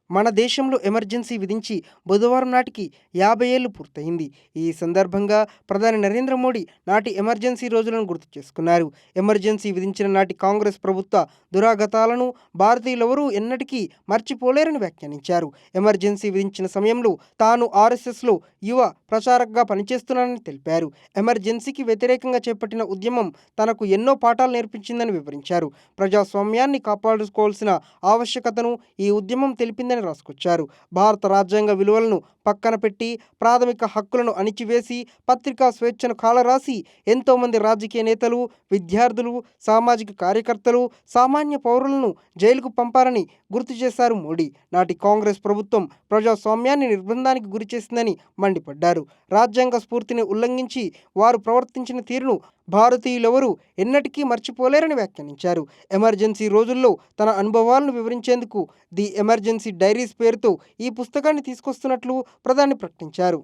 మన దేశంలో ఎమర్జెన్సీ విధించి బుధవారం నాటికి 50 ఏళ్లు పూర్తయింది. ఈ సందర్భంగా ప్రధాని నరేంద్ర మోడీ నాటి ఎమర్జెన్సీ రోజులను గుర్తు చేసుకున్నారు. ఎమర్జెన్సీ విధించిన నాటి కాంగ్రెస్ ప్రభుత్వ దురాగతాలను భారతీయులెవరూ ఎన్నటికీ మర్చిపోలేరని వ్యాఖ్యానించారు. ఎమర్జెన్సీ విధించిన సమయంలో తాను ఆర్ఎస్ఎస్లో యువ ప్రచారకగా పనిచేస్తున్నానని తెలిపారు. ఎమర్జెన్సీకి వ్యతిరేకంగా చేపట్టిన ఉద్యమం తనకు ఎన్నో పాఠాలు నేర్పించిందని వివరించారు. ప్రజాస్వామ్యాన్ని కాపాడుకోవాల్సిన ఆవశ్యకతను ఈ ఉద్యమం తెలిపిందని రాసుకొచ్చారు. భారత రాజ్యాంగ విలువలను పక్కన పెట్టి ప్రాథమిక హక్కులను అణిచివేసి పత్రికా స్వేచ్ఛను కాలరాసి ఎంతోమంది రాజకీయ నేతలు, విద్యార్థులు, సామాజిక కార్యకర్తలు, సామాన్య పౌరులను జైలుకు పంపారని గుర్తు చేశారు మోడీ. నాటి కాంగ్రెస్ ప్రభుత్వం ప్రజాస్వామ్యాన్ని నిర్బంధానికి గురిచేసిందని మండిపడ్డారు. రాజ్యాంగ స్ఫూర్తిని ఉల్లంఘించి వారు ప్రవర్తించిన తీరును భారతీయులెవరూ ఎన్నటికీ మర్చిపోలేరని వ్యాఖ్యానించారు. ఎమర్జెన్సీ రోజుల్లో తన అనుభవాలను వివరించేందుకు ది ఎమర్జెన్సీ డైరీస్ పేరుతో ఈ పుస్తకాన్ని తీసుకొస్తున్నట్లు ప్రధాని ప్రకటించారు.